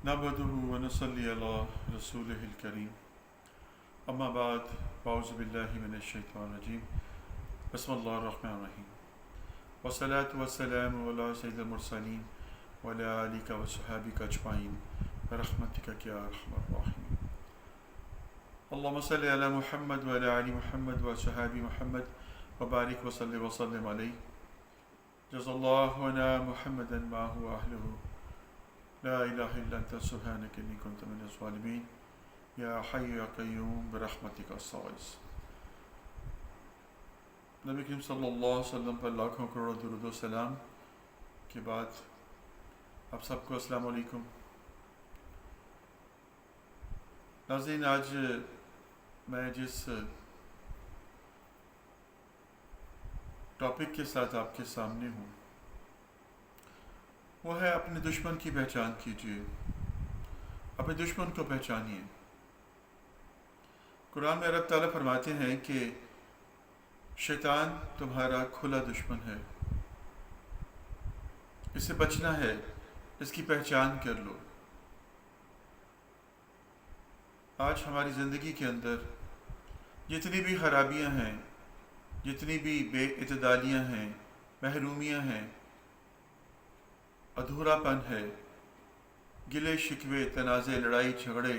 نحمده ونصلي على رسوله الكريم اما بعد اعوذ باللہ من الشیطان الرجیم بسم اللہ الرحمن الرحیم والصلاة والسلام علی سید المرسلین وعلی آلک وصحابک اجمعین برحمتک یا ارحم الراحمین اللهم صل علی محمد وعلی آل محمد وصحاب محمد وبارک وسلم علیہ جزا اللہ عنا محمدا ما هو اہلہ لا الہ الا انت سبحانک انی کنت من الظالمین یا حی یا قیوم برحمتک استغیث۔ نبی کریم صلی اللہ علیہ وسلم پر لاکھوں کروڑوں درود و سلام کے بعد آپ سب کو السلام علیکم۔ ناظرین، آج میں جس ٹاپک کے ساتھ آپ کے سامنے ہوں وہ ہے اپنے دشمن کی پہچان کیجیے، اپنے دشمن کو پہچانیے۔ قرآن میں رب تعالیٰ فرماتے ہیں کہ شیطان تمہارا کھلا دشمن ہے، اس سے بچنا ہے، اس کی پہچان کر لو۔ آج ہماری زندگی کے اندر جتنی بھی خرابیاں ہیں، جتنی بھی بے اعتدالیاں ہیں، محرومیاں ہیں، ادھورا پن ہے، گلے شکوے، تنازع، لڑائی جھگڑے،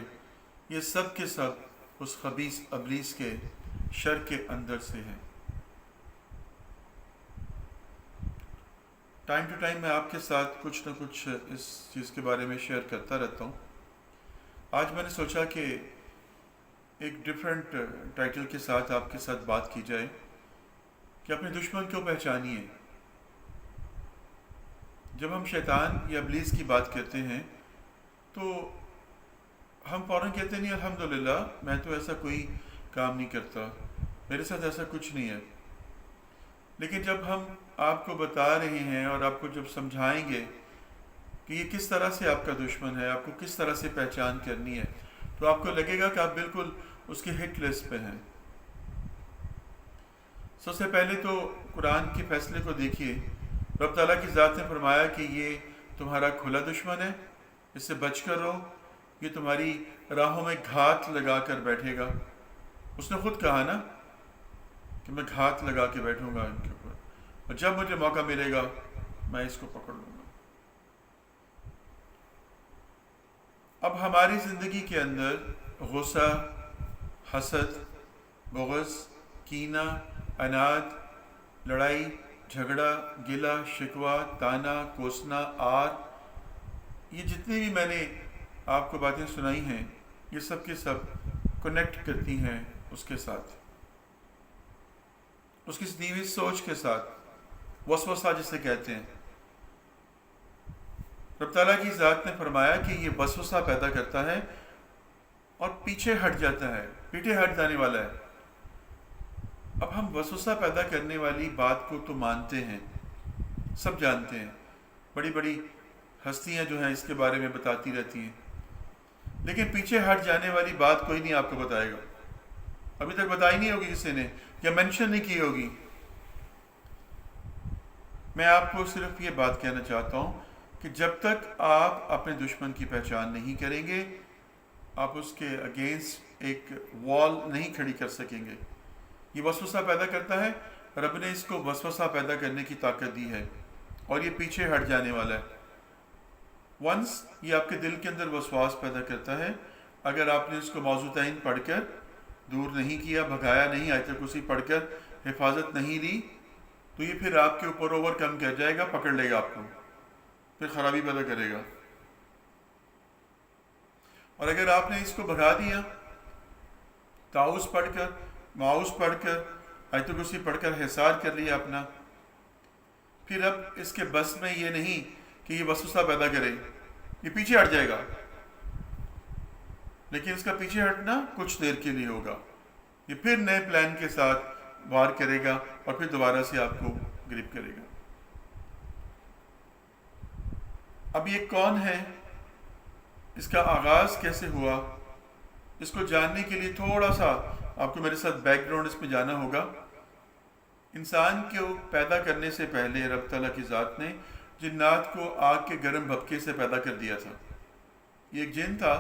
یہ سب کے سب اس خبیث ابلیس کے شر کے اندر سے ہیں۔ ٹائم ٹو ٹائم میں آپ کے ساتھ کچھ نہ کچھ اس چیز کے بارے میں شیئر کرتا رہتا ہوں۔ آج میں نے سوچا کہ ایک ڈیفرنٹ ٹائٹل کے ساتھ آپ کے ساتھ بات کی جائے کہ اپنے دشمن کو پہچانیے۔ جب ہم شیطان یا ابلیس کی بات کرتے ہیں تو ہم فوراً کہتے نہیں الحمدللہ میں تو ایسا کوئی کام نہیں کرتا، میرے ساتھ ایسا کچھ نہیں ہے۔ لیکن جب ہم آپ کو بتا رہے ہیں اور آپ کو جب سمجھائیں گے کہ یہ کس طرح سے آپ کا دشمن ہے، آپ کو کس طرح سے پہچان کرنی ہے، تو آپ کو لگے گا کہ آپ بالکل اس کی ہٹ لسٹ پہ ہیں۔ سب سے پہلے تو قرآن کے فیصلے کو دیکھیے۔ رب تعالیٰ کی ذات نے فرمایا کہ یہ تمہارا کھلا دشمن ہے، اس سے بچ کر رہو، یہ تمہاری راہوں میں گھات لگا کر بیٹھے گا۔ اس نے خود کہا نا کہ میں گھات لگا کے بیٹھوں گا ان کے اوپر، اور جب مجھے موقع ملے گا میں اس کو پکڑ لوں گا۔ اب ہماری زندگی کے اندر غصہ، حسد، بغض، کینہ، عناد، لڑائی جھگڑا، گلہ شکوہ، تانا، کوسنا، آر، یہ جتنی بھی میں نے آپ کو باتیں سنائی ہیں یہ سب کے سب کنیکٹ کرتی ہیں اس کے ساتھ، اس کی دی ہوئی سوچ کے ساتھ، وسوسہ جسے کہتے ہیں۔ رب تعالیٰ کی ذات نے فرمایا کہ یہ وسوسہ پیدا کرتا ہے اور پیچھے ہٹ جاتا ہے، پیچھے ہٹ جانے والا ہے۔ اب ہم وسوسہ پیدا کرنے والی بات کو تو مانتے ہیں، سب جانتے ہیں، بڑی بڑی ہستیاں جو ہیں اس کے بارے میں بتاتی رہتی ہیں، لیکن پیچھے ہٹ جانے والی بات کوئی نہیں آپ کو بتائے گا۔ ابھی تک بتائی نہیں ہوگی کسی نے یا مینشن نہیں کی ہوگی۔ میں آپ کو صرف یہ بات کہنا چاہتا ہوں کہ جب تک آپ اپنے دشمن کی پہچان نہیں کریں گے آپ اس کے اگینسٹ ایک وال نہیں کھڑی کر سکیں گے۔ یہ وسوسہ پیدا کرتا ہے، رب نے اس کو وسوسہ پیدا کرنے کی طاقت دی ہے اور یہ پیچھے ہٹ جانے والا ہے۔ ونس یہ آپ کے دل کے اندر وسواس پیدا کرتا ہے، اگر آپ نے اس کو موضوعین پڑھ کر دور نہیں کیا، بھگایا نہیں، آیت کرسی پڑھ کر حفاظت نہیں لی، تو یہ پھر آپ کے اوپر اوور کم کر جائے گا، پکڑ لے گا آپ کو، پھر خرابی پیدا کرے گا۔ اور اگر آپ نے اس کو بھگا دیا، تعوذ پڑھ کر، معوذ پڑھ کر، آیت کرسی پڑھ کر حصار کر لیا اپنا، پھر اب اس کے بس میں یہ نہیں کہ یہ وسوسہ پیدا کرے، یہ پیچھے ہٹ جائے گا، لیکن اس کا پیچھے ہٹنا کچھ دیر کے لیے ہوگا، یہ پھر نئے پلان کے ساتھ وار کرے گا اور پھر دوبارہ سے آپ کو گرپ کرے گا۔ اب یہ کون ہے، اس کا آغاز کیسے ہوا، اس کو جاننے کے لیے تھوڑا سا آپ کو میرے ساتھ بیک گراؤنڈ اس میں جانا ہوگا۔ انسان کو پیدا کرنے سے پہلے رب تعالیٰ کی ذات نے جنات کو آگ کے گرم بھپکے سے پیدا کر دیا تھا۔ یہ ایک جن تھا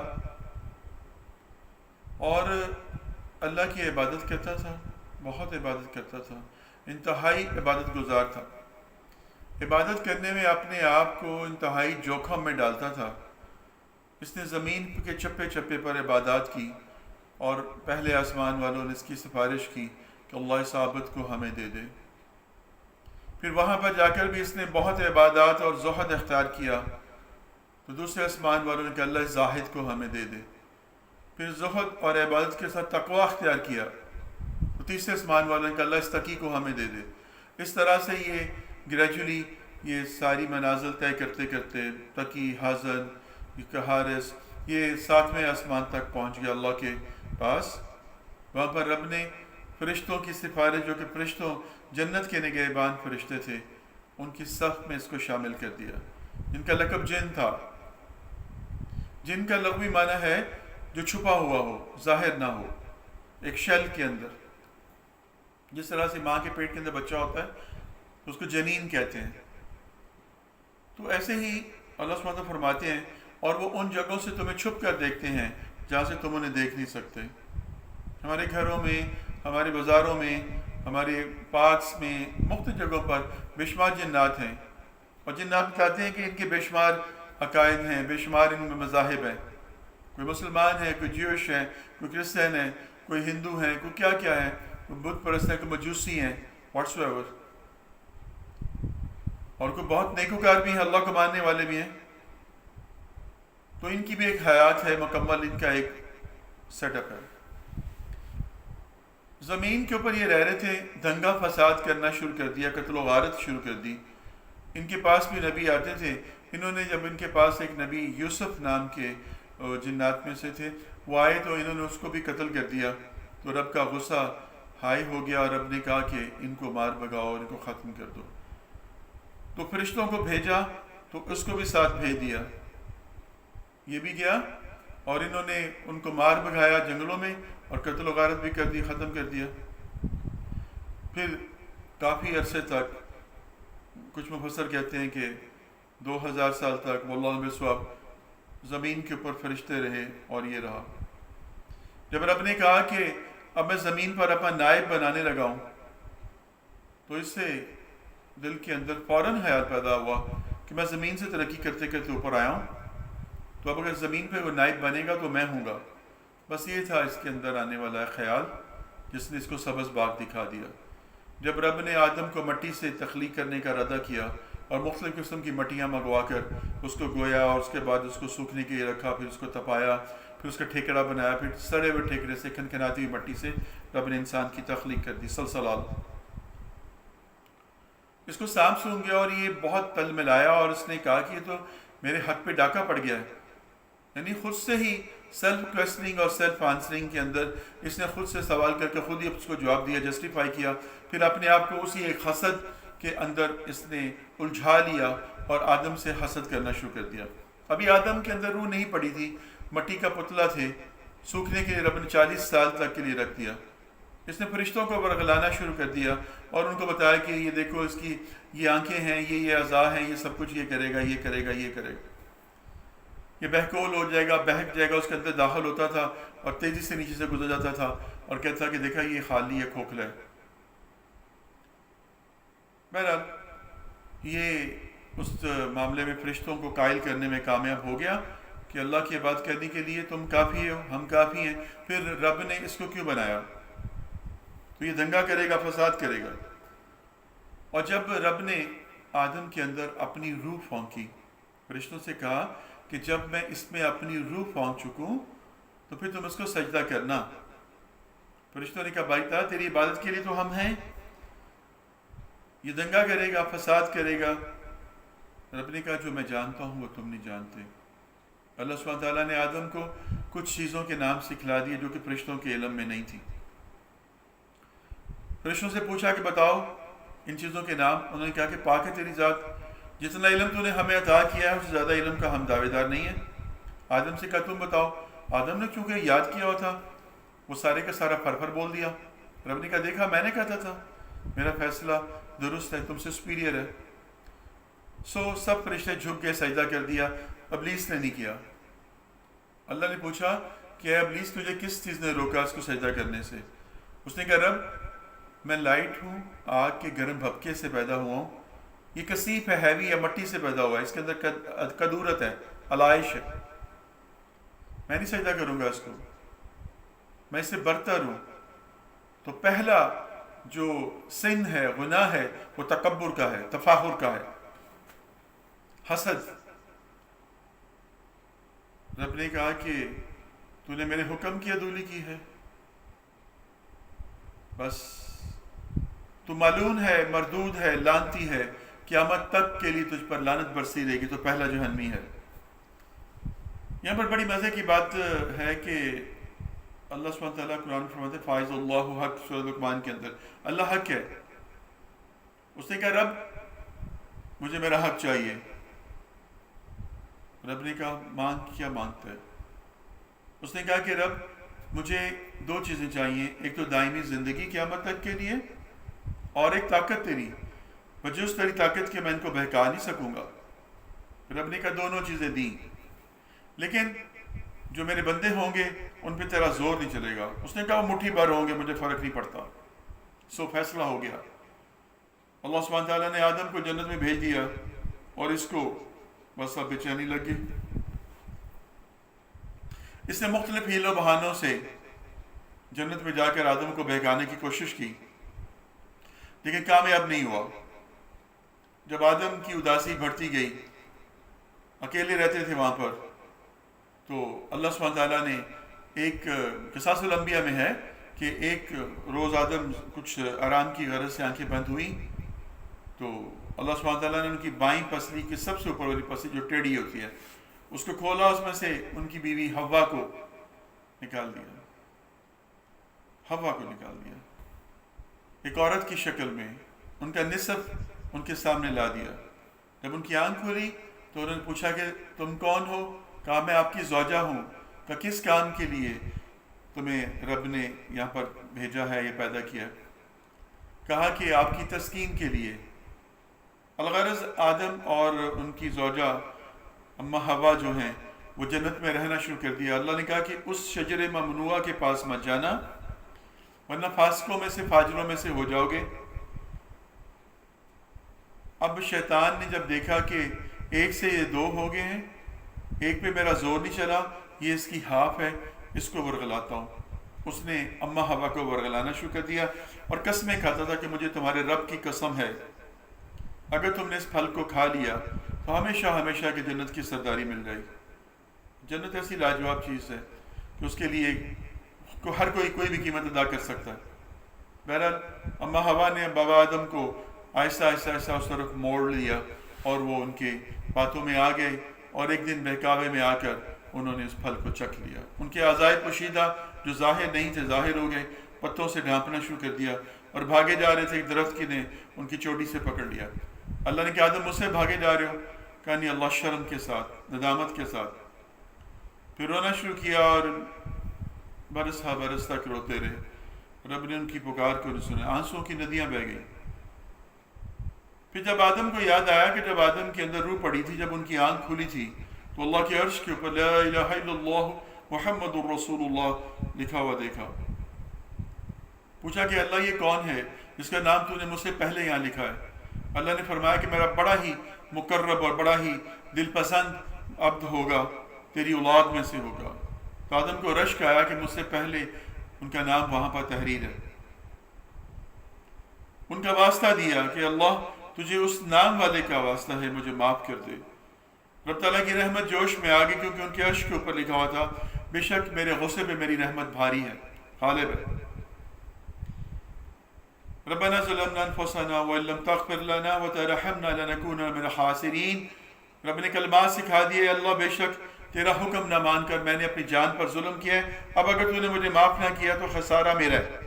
اور اللہ کی عبادت کرتا تھا، بہت عبادت کرتا تھا، انتہائی عبادت گزار تھا، عبادت کرنے میں اپنے آپ کو انتہائی جوخم میں ڈالتا تھا۔ اس نے زمین کے چپے چپے پر عبادات کی اور پہلے آسمان والوں نے اس کی سفارش کی کہ اللہ اس عابد کو ہمیں دے دے۔ پھر وہاں پر جا کر بھی اس نے بہت عبادات اور زہد اختیار کیا، تو دوسرے آسمان والوں نے کہا اللہ اس زاہد کو ہمیں دے دے۔ پھر زہد اور عبادت کے ساتھ تقوی اختیار کیا، تو تیسرے آسمان والوں نے کہا اللہ اس تقی کو ہمیں دے دے۔ اس طرح سے یہ گریجولی یہ ساری منازل طے کرتے کرتے تقی، حزن، حارث، یہ 7ویں آسمان تک پہنچ گیا اللہ کے پاس۔ وہاں پر رب نے فرشتوں کی سفارش، جو کہ فرشتوں جنت کے نگہبان فرشتے تھے، ان کی صف میں اس کو شامل کر دیا، جن کا لقب جن تھا۔ جن کا لغوی معنی ہے جو چھپا ہوا ہو، ظاہر نہ ہو، ایک شیل کے اندر۔ جس طرح سے ماں کے پیٹ کے اندر بچہ ہوتا ہے اس کو جنین کہتے ہیں، تو ایسے ہی اللہ سبحانہ وتعالیٰ فرماتے ہیں اور وہ ان جگہوں سے تمہیں چھپ کر دیکھتے ہیں جہاں سے تم انہیں دیکھ نہیں سکتے۔ ہمارے گھروں میں، ہمارے بازاروں میں، ہمارے پارکس میں، مختلف جگہوں پر بے شمار جنات ہیں، اور جنات بتاتے ہیں کہ ان کے بے شمار عقائد ہیں، بے شمار ان میں مذاہب ہیں۔ کوئی مسلمان ہے، کوئی جیوش ہے، کوئی کرسچن ہے، کوئی ہندو ہے، کوئی کیا کیا ہے، کوئی بدھ پرست ہے، کوئی مجوسی ہیں، واٹس ایور، اور کوئی بہت نیکوکار بھی ہیں، اللہ کو ماننے والے بھی ہیں۔ تو ان کی بھی ایک حیات ہے مکمل، ان کا ایک سیٹ اپ ہے۔ زمین کے اوپر یہ رہ رہے تھے، دنگا فساد کرنا شروع کر دیا، قتل و غارت شروع کر دی۔ ان کے پاس بھی نبی آتے تھے، انہوں نے جب ان کے پاس ایک نبی یوسف نام کے جنات میں سے تھے، وہ آئے تو انہوں نے اس کو بھی قتل کر دیا، تو رب کا غصہ ہائی ہو گیا اور رب نے کہا کہ ان کو مار بھگاؤ، ان کو ختم کر دو۔ تو فرشتوں کو بھیجا تو اس کو بھی ساتھ بھیج دیا، یہ بھی گیا اور انہوں نے ان کو مار بھگایا جنگلوں میں اور قتل و غارت بھی کر دی، ختم کر دیا۔ پھر کافی عرصے تک، کچھ مفسر کہتے ہیں کہ 2000 سال تک واللہ بالصواب زمین کے اوپر فرشتے رہے، اور یہ رہا۔ جب رب نے کہا کہ اب میں زمین پر اپنا نائب بنانے لگا ہوں، تو اس سے دل کے اندر فوراً خیال پیدا ہوا کہ میں زمین سے ترقی کرتے کرتے اوپر آیا ہوں، تو اب اگر زمین پہ وہ نائب بنے گا تو میں ہوں گا۔ بس یہ تھا اس کے اندر آنے والا خیال، جس نے اس کو سبز باغ دکھا دیا۔ جب رب نے آدم کو مٹی سے تخلیق کرنے کا ارادہ کیا اور مختلف قسم کی مٹیاں منگوا کر اس کو گویا اور اس کے بعد اس کو سوکھنے کے لیے رکھا، پھر اس کو تپایا، پھر اس کا ٹھیکڑا بنایا، پھر سڑے ہوئے ٹھیکڑے سے کھنکھناتی ہوئی مٹی سے رب نے انسان کی تخلیق کر دی، سلسلال۔ اس کو سانپ سونگھ گیا اور یہ بہت تل ملایا، اور اس نے کہا کہ یہ تو میرے حق پہ ڈاکہ پڑ گیا ہے۔ یعنی خود سے ہی سیلف کویسچننگ اور سیلف آنسرنگ کے اندر اس نے خود سے سوال کر کے خود ہی اس کو جواب دیا، جسٹیفائی کیا، پھر اپنے آپ کو اسی ایک حسد کے اندر اس نے الجھا لیا اور آدم سے حسد کرنا شروع کر دیا۔ ابھی آدم کے اندر روح نہیں پڑی تھی، مٹی کا پتلا تھے، سوکھنے کے لیے رب نے 40 سال تک کے لیے رکھ دیا۔ اس نے فرشتوں کو ورغلانا شروع کر دیا اور ان کو بتایا کہ یہ دیکھو اس کی یہ آنکھیں ہیں، یہ اعضاء ہیں، یہ سب کچھ یہ کرے گا، یہ کرے گا، یہ کرے گا، یہ بہکول ہو جائے گا، بہک جائے گا۔ اس کے اندر داخل ہوتا تھا اور تیزی سے نیچے سے گزر جاتا تھا اور کہتا کہ دیکھا یہ خالی ہے، کھوکھلا ہے۔ بہرحال یہ اس معاملے میں فرشتوں کو قائل کرنے میں کامیاب ہو گیا کہ اللہ کی عبادت کرنے کے لیے تم کافی ہو، ہم کافی ہیں۔ پھر رب نے اس کو کیوں بنایا؟ تو یہ دنگا کرے گا، فساد کرے گا۔ اور جب رب نے آدم کے اندر اپنی روح پھونکی، فرشتوں سے کہا کہ جب میں اس میں اپنی روح پھونک چکوں تو پھر تم اس کو سجدہ کرنا۔ فرشتوں نے کہا بھائی تعالیٰ تیری عبادت کے لیے تو ہم ہیں، یہ دنگا کرے گا، فساد کرے گا۔ رب نے کہا جو میں جانتا ہوں وہ تم نہیں جانتے۔ اللہ سبحانہ تعالیٰ نے آدم کو کچھ چیزوں کے نام سکھلا دیے جو کہ فرشتوں کے علم میں نہیں تھی۔ فرشتوں سے پوچھا کہ بتاؤ ان چیزوں کے نام، انہوں نے کہا کہ پاک ہے تیری ذات، جتنا علم تو نے ہمیں عطا کیا ہے اس سے زیادہ علم کا ہم دعوے دار نہیں ہیں۔ آدم سے کہا تم بتاؤ۔ آدم نے چونکہ یاد کیا ہوا تھا وہ سارے کا سارا پھر بول دیا۔ رب نے کہا دیکھا میں نے کہا تھا میرا فیصلہ درست ہے، تم سے سپیریئر ہے۔ سب فرشتے جھک کے سجدہ کر دیا، ابلیس نے نہیں کیا۔ اللہ نے پوچھا کہ اے ابلیس تجھے کس چیز نے روکا اس کو سجدہ کرنے سے؟ اس نے کہا رب میں لائٹ ہوں، آگ کے گرم بھپکے سے پیدا ہوا ہوں، یہ کثیف ہے، ہیوی ہے، مٹی سے پیدا ہوا ہے، اس کے اندر کدورت ہے، علائش ہے، میں نہیں سجدہ کروں گا اس کو، میں اس سے برتر ہوں۔ تو پہلا جو سن ہے، گناہ ہے، وہ تکبر کا ہے، تفاخر کا ہے، حسد۔ رب نے کہا کہ تو نے میرے حکم کی عدولی کی ہے، بس تو ملعون ہے، مردود ہے، لعنتی ہے، قیامت تک کے لیے تجھ پر لعنت برسی رہے گی، تو پہلا جہنمی ہے۔ یہاں پر بڑی مزے کی بات ہے کہ اللہ سبحانہ وتعالیٰ قرآن فرماتے ہیں فائز اللہ حق، سورۃ لقمان کے اندر اللہ حق ہے۔ اس نے کہا رب مجھے میرا حق چاہیے۔ رب نے کہا مانگ، کیا مانگتا ہے؟ اس نے کہا کہ رب مجھے دو چیزیں چاہیے، ایک تو دائمی زندگی قیامت تک کے لیے، اور ایک طاقت تیری، مجھے اس تیری طاقت کے میں ان کو بہکا نہیں سکوں گا۔ رب نے کہا دونوں چیزیں دیں، لیکن جو میرے بندے ہوں گے ان پہ تیرا زور نہیں چلے گا۔ اس نے کہا وہ مٹھی بھر ہوں گے، مجھے فرق نہیں پڑتا۔ سو فیصلہ ہو گیا۔ اللہ سبحانہ تعالیٰ نے آدم کو جنت میں بھیج دیا، اور اس کو بس اب بے چینی لگ گئی۔ اس نے مختلف حیل و بہانوں سے جنت میں جا کر آدم کو بہکانے کی کوشش کی، لیکن کامیاب نہیں ہوا۔ جب آدم کی اداسی بڑھتی گئی، اکیلے رہتے تھے وہاں پر، تو اللہ سبحانہ تعالیٰ نے ایک قصاص الانبیاء میں ہے کہ ایک روز آدم کچھ آرام کی غرض سے آنکھیں بند ہوئی، تو اللہ سبحانہ تعالیٰ نے ان کی بائیں پسلی کی سب سے اوپر والی پسلی جو ٹیڑھی ہوتی ہے اس کو کھولا، اس میں سے ان کی بیوی حوا کو نکال دیا، حوا کو نکال دیا، ایک عورت کی شکل میں ان کا نصف ان کے سامنے لا دیا۔ جب ان کی آنکھ کھلی تو انہوں نے پوچھا کہ تم کون ہو؟ کہا میں آپ کی زوجہ ہوں۔ کہا کس کام کے لیے تمہیں رب نے یہاں پر بھیجا ہے، یہ پیدا کیا؟ کہا کہ آپ کی تسکین کے لیے۔ الغرض آدم اور ان کی زوجہ اما حوا جو ہیں وہ جنت میں رہنا شروع کر دیا۔ اللہ نے کہا کہ اس شجر ممنوعہ کے پاس مت جانا، ورنہ فاسقوں میں سے، فاجروں میں سے ہو جاؤ گے۔ اب شیطان نے جب دیکھا کہ ایک سے یہ دو ہو گئے ہیں، ایک پہ میرا زور نہیں چلا، یہ اس کی ہاف ہے، اس کو ورغلاتا ہوں۔ اس نے اما حوا کو ورغلانا شروع کر دیا اور قسمیں کھاتا تھا کہ مجھے تمہارے رب کی قسم ہے، اگر تم نے اس پھل کو کھا لیا تو ہمیشہ ہمیشہ کی جنت کی سرداری مل جائے گی۔ جنت ایسی لاجواب چیز ہے کہ اس کے لیے ہر کوئی بھی قیمت ادا کر سکتا ہے۔ بہرحال اما حوا نے بابا آدم کو آہستہ آہستہ آہستہ اس طرف موڑ لیا اور وہ ان کے باتوں میں آ گئے، اور ایک دن بہکاوے میں آ کر انہوں نے اس پھل کو چکھ لیا۔ ان کے اعضائے پوشیدہ جو ظاہر نہیں تھے ظاہر ہو گئے، پتوں سے ڈھانپنا شروع کر دیا، اور بھاگے جا رہے تھے، ایک درخت کی نے ان کی چوٹی سے پکڑ لیا۔ اللہ نے کہا آدم مجھ سے بھاگے جا رہے ہو؟ کہا نہیں، اللہ شرم کے ساتھ، ندامت کے ساتھ۔ پھر رونا شروع کیا اور برس ہا برس تک روتے رہے۔ رب نے ان کی پکار کو نہیں سنا، آنسوؤں کی ندیاں بہہ گئیں۔ پھر جب آدم کو یاد آیا کہ جب آدم کے اندر روح پڑی تھی، جب ان کی آنکھ کھلی تھی، تو اللہ کے عرش کے اوپر لا الہ الا اللہ محمد الرسول اللہ لکھا ہوا دیکھا۔ پوچھا کہ اللہ یہ کون ہے جس کا نام تو نے مجھ سے پہلے یہاں لکھا ہے؟ اللہ نے فرمایا کہ میرا بڑا ہی مقرب اور بڑا ہی دل پسند عبد ہوگا، تیری اولاد میں سے ہوگا۔ تو آدم کو رشک آیا کہ مجھ سے پہلے ان کا نام وہاں پر تحریر ہے۔ ان کا واسطہ دیا کہ اللہ تجھے اس نام والے کا واسطہ ہے، مجھے معاف کر دے۔ رب تعالیٰ کی رحمت جوش میں آ گئی، کیونکہ ان کے عرش کے اوپر لکھا ہوا تھا بے شک میرے غصے پہ میری رحمت بھاری ہے، غالب ہے۔ ربنا ظلمنا انفسنا وان لم تغفر لنا وترحمنا لنكونن من الخاسرین۔ رب نے کلمات سکھا دیے، اللہ بے شک تیرا حکم نہ مان کر میں نے اپنی جان پر ظلم کیا ہے، اب اگر تو نے مجھے معاف نہ کیا تو خسارہ میرا ہے۔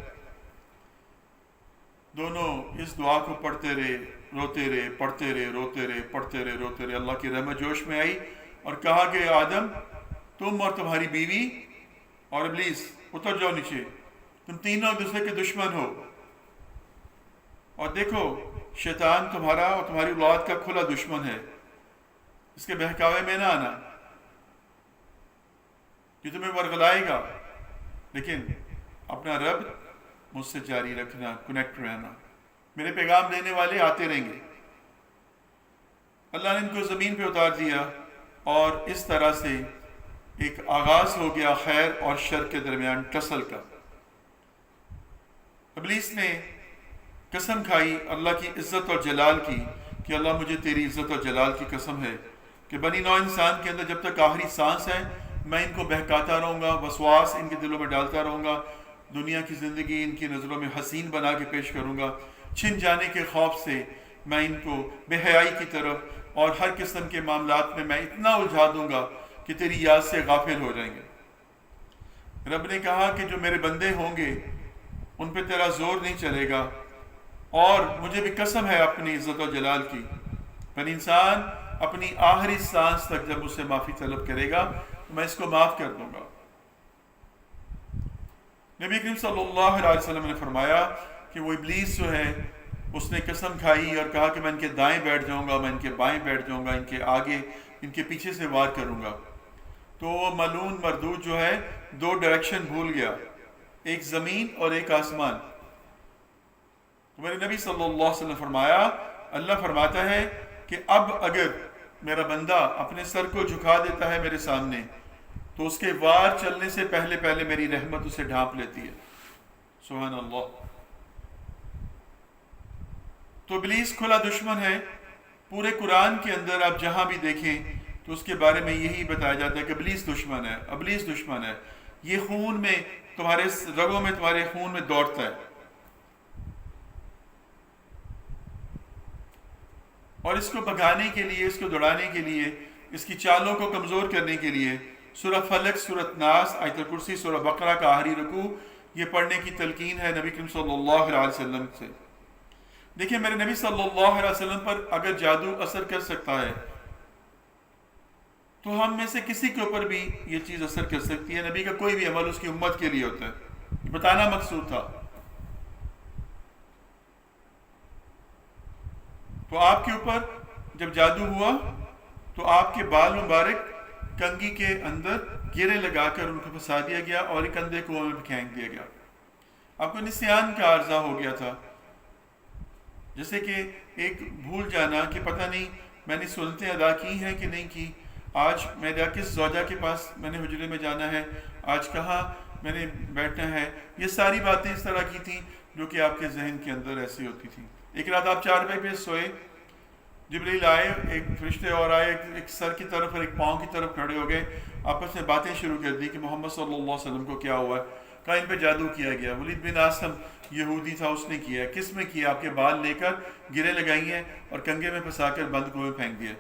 دونوں اس دعا کو پڑھتے رہے، روتے رہے، پڑھتے رہے، روتے رہے، پڑھتے رہے، روتے رہے۔ اللہ کی رحمت جوش میں آئی اور کہا کہ آدم تم اور تمہاری بیوی اور ابلیس اتر جاؤ نیچے، تم تینوں ایک دوسرے کے دشمن ہو، اور دیکھو شیطان تمہارا اور تمہاری اولاد کا کھلا دشمن ہے، اس کے بہکاوے میں نہ آنا۔ یہ تمہیں ورغلائے گا، لیکن اپنا رب مجھ سے جاری رکھنا، کنیکٹ رہنا، میرے پیغام دینے والے آتے رہیں گے۔ اللہ نے ان کو زمین پہ اتار دیا اور اس طرح سے ایک آغاز ہو گیا خیر اور شر کے درمیان ٹسل کا۔ ابلیس نے قسم کھائی اللہ کی عزت اور جلال کی کہ اللہ مجھے تیری عزت اور جلال کی قسم ہے کہ بنی نوع انسان کے اندر جب تک آخری سانس ہے میں ان کو بہکاتا رہوں گا، وسواس ان کے دلوں میں ڈالتا رہوں گا، دنیا کی زندگی ان کی نظروں میں حسین بنا کے پیش کروں گا، چھن جانے کے خوف سے میں ان کو بے حیائی کی طرف اور ہر قسم کے معاملات میں اتنا الجھا دوں گا کہ تیری یاد سے غافل ہو جائیں گے۔ رب نے کہا کہ جو میرے بندے ہوں گے ان پہ تیرا زور نہیں چلے گا، اور مجھے بھی قسم ہے اپنی عزت و جلال کی، پر انسان اپنی آخری سانس تک جب اسے معافی طلب کرے گا تو میں اس کو معاف کر دوں گا۔ نبی کریم صلی اللہ علیہ وسلم نے فرمایا کہ وہ ابلیس جو ہے اس نے قسم کھائی اور کہا کہ میں ان کے دائیں بیٹھ جاؤں گا، میں ان کے بائیں بیٹھ جاؤں گا، ان کے آگے ان کے پیچھے سے وار کروں گا۔ تو وہ ملعون مردود جو ہے دو ڈائریکشن بھول گیا، ایک زمین اور ایک آسمان۔ تو میرے نبی صلی اللہ علیہ وسلم نے فرمایا، اللہ فرماتا ہے کہ اب اگر میرا بندہ اپنے سر کو جھکا دیتا ہے میرے سامنے تو اس کے وار چلنے سے پہلے پہلے میری رحمت اسے ڈھانپ لیتی ہے۔ سبحان اللہ۔ تو ابلیس کھلا دشمن ہے۔ پورے قرآن کے اندر آپ جہاں بھی دیکھیں تو اس کے بارے میں یہی بتایا جاتا ہے کہ ابلیس دشمن ہے، ابلیس دشمن ہے، یہ خون میں تمہارے رگوں میں تمہارے خون میں دوڑتا ہے۔ اور اس کو بھگانے کے لیے، اس کو دوڑانے کے لیے، اس کی چالوں کو کمزور کرنے کے لیے سورہ فلق، سورہ ناس، آیت الکرسی، سورہ بقرہ کا آخری رکوع یہ پڑھنے کی تلقین ہے نبی کریم صلی اللہ علیہ وسلم سے۔ دیکھیں میرے نبی صلی اللہ علیہ وسلم پر اگر جادو اثر کر سکتا ہے تو ہم میں سے کسی کے اوپر بھی یہ چیز اثر کر سکتی ہے۔ نبی کا کوئی بھی عمل اس کی امت کے لیے ہوتا ہے، بتانا مقصود تھا۔ تو آپ کے اوپر جب جادو ہوا تو آپ کے بال مبارک کنگھی کے اندر گرے لگا کر ان کو پھنسا دیا گیا اور ایک اندھے کنویں میں پھینک دیا گیا۔ آپ کو نسیان کا عارضہ ہو گیا تھا، جیسے کہ ایک بھول جانا کہ پتہ نہیں میں نے سنتیں ادا کی ہیں کہ نہیں کی، آج میرا کس زوجہ کے پاس میں نے حجرے میں جانا ہے، آج کہاں میں نے بیٹھنا ہے، یہ ساری باتیں اس طرح کی تھیں جو کہ آپ کے ذہن کے اندر ایسی ہوتی تھیں۔ ایک رات آپ چارپائی پہ سوئے، جبریل آئے، ایک فرشتے اور آئے، ایک سر کی طرف اور ایک پاؤں کی طرف کھڑے ہو گئے، آپس میں باتیں شروع کر دی کہ محمد صلی اللہ علیہ وسلم کو کیا ہوا ہے، کہا ان پہ جادو کیا گیا، ولید بن عاصم یہودی تھا اس نے کیا ہے۔ کس میں کیا؟ آپ کے بال لے کر گرے لگائی ہیں اور کنگھے میں پھنسا کر بند کنویں میں پھینک دیا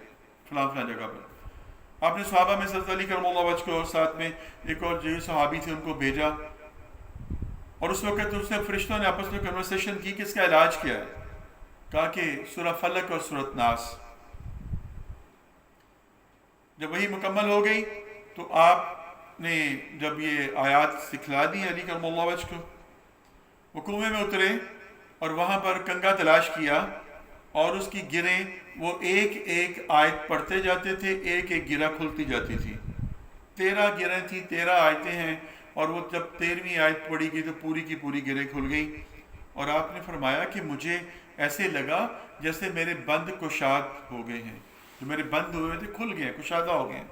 فلاں فلاں جگہ پر۔ آپ نے صحابہ میں حضرت علی کرم اللہ وجہ کو اور ساتھ میں ایک اور جو صحابی تھے ان کو بھیجا، اور اس وقت اس نے فرشتوں نے آپس میں کنورسیشن کی کہ اس کا علاج کیا ہے، کہا کہ سورہ فلق اور سورہ ناس۔ جب وہی مکمل ہو گئی تو آپ نے جب یہ آیات سکھلا دی علی کرم اللہ وجہ کو، وہ کنویں میں اترے اور وہاں پر کنگا تلاش کیا اور اس کی گریں وہ ایک ایک آیت پڑھتے جاتے تھے، ایک ایک گرہ کھلتی جاتی تھی۔ 13 گرہیں تھیں، 13 آیتیں ہیں، اور وہ جب 13ویں آیت پڑھی گئی تو پوری کی پوری گرہیں کھل گئیں، اور آپ نے فرمایا کہ مجھے ایسے لگا جیسے میرے بند کشاد ہو گئے ہیں، جو میرے بند ہوئے تھے کھل گئے، کشادہ ہو گئے،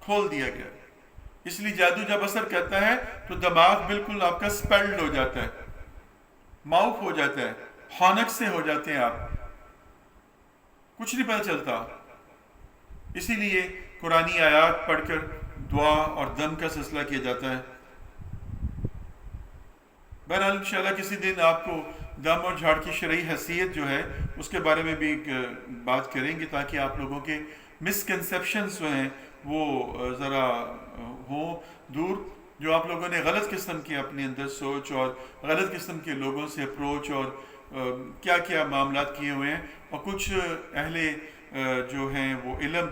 کھول دیا گیا۔ اس لیے جادو جب اثر کرتا ہے تو دماغ بالکل آپ کا سپیلڈ ہو جاتا ہے، معاف ہو جاتا ہے، خانق سے ہو جاتے ہیں، آپ کچھ نہیں پتہ چلتا۔ اسی لیے قرآنی آیات پڑھ کر دعا اور دم کا سلسلہ کیا جاتا ہے۔ بہرحال انشاءاللہ کسی دن آپ کو دم اور جھاڑ کی شرعی حیثیت جو ہے اس کے بارے میں بھی بات کریں گے، تاکہ آپ لوگوں کے مسکنسیپشنز جو ہیں وہ ذرا ہوں دور، جو آپ لوگوں نے غلط قسم کی اپنے اندر سوچ اور غلط قسم کے لوگوں سے اپروچ اور کیا کیا معاملات کیے ہوئے ہیں، اور کچھ اہل جو ہیں وہ علم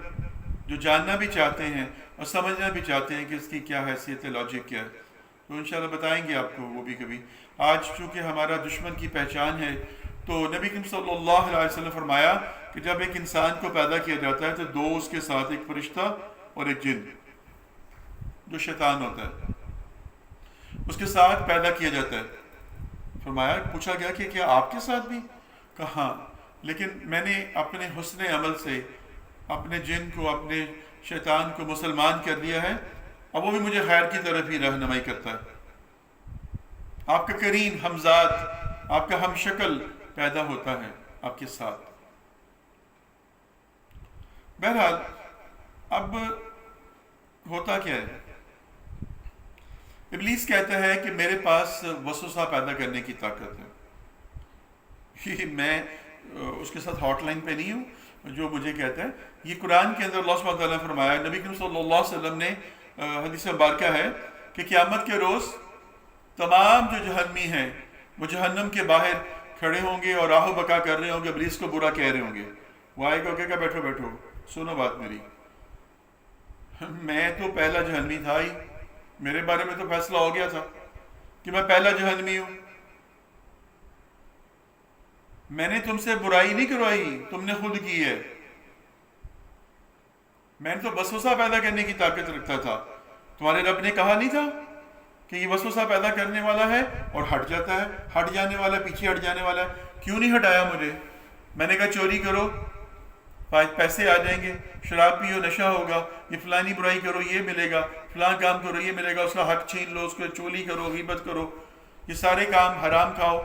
جو جاننا بھی چاہتے ہیں اور سمجھنا بھی چاہتے ہیں کہ اس کی کیا حیثیت ہے، لاجک کیا ہے، تو انشاءاللہ بتائیں گے آپ کو وہ بھی کبھی۔ آج چونکہ ہمارا دشمن کی پہچان ہے، تو نبی کریم صلی اللہ علیہ وسلم فرمایا کہ جب ایک انسان کو پیدا کیا جاتا ہے تو 2 اس کے ساتھ، ایک فرشتہ اور ایک جن، جو شیطان ہوتا ہے، اس کے ساتھ پیدا کیا جاتا ہے۔ فرمایا، پوچھا گیا کہ کیا آپ کے ساتھ بھی؟ کہا ہاں، لیکن میں نے اپنے حسن عمل سے اپنے جن کو، اپنے شیطان کو مسلمان کر دیا ہے، اب وہ بھی مجھے خیر کی طرف ہی رہنمائی کرتا ہے۔ آپ کا قرین، ہمزاد، آپ کا ہم شکل پیدا ہوتا ہے آپ کے ساتھ۔ بہرحال اب ہوتا کیا ہے، ابلیس کہتا ہے کہ میرے پاس وسوسہ پیدا کرنے کی طاقت ہے، میں اس کے ساتھ ہاٹ لائن پہ نہیں ہوں جو مجھے کہتا ہے۔ یہ قرآن کے اندر اللہ سبحانہ تعالیٰ نے فرمایا، نبی کریم صلی اللہ علیہ وسلم نے حدیث مبارکہ ہے کہ قیامت کے روز تمام جو جہنمی ہیں وہ جہنم کے باہر کھڑے ہوں گے اور آہو بکا کر رہے ہوں گے، ابلیس کو برا کہہ رہے ہوں گے۔ وہ آئے گا کہ بیٹھو بیٹھو، سنو بات میری، میں تو پہلا جہنمی تھا ہی، میرے بارے میں تو فیصلہ ہو گیا تھا کہ میں پہلا جہنمی ہوں، میں نے تم سے برائی نہیں کروائی، تم نے خود کی ہے، میں نے تو وسوسہ پیدا کرنے کی طاقت رکھتا تھا۔ تمہارے رب نے کہا نہیں تھا کہ یہ وسوسہ پیدا کرنے والا ہے اور ہٹ جاتا ہے، ہٹ جانے والا، پیچھے ہٹ جانے والا ہے؟ کیوں نہیں ہٹایا مجھے؟ میں نے کہا چوری کرو، پیسے آ جائیں گے، شراب پیو، نشہ ہوگا، یہ فلانی برائی کرو، یہ ملے گا، فلاں کام کرو، یہ ملے گا، اس کا حق چھین لو، اس کو چوری کرو، غیبت کرو، یہ سارے کام، حرام کھاؤ۔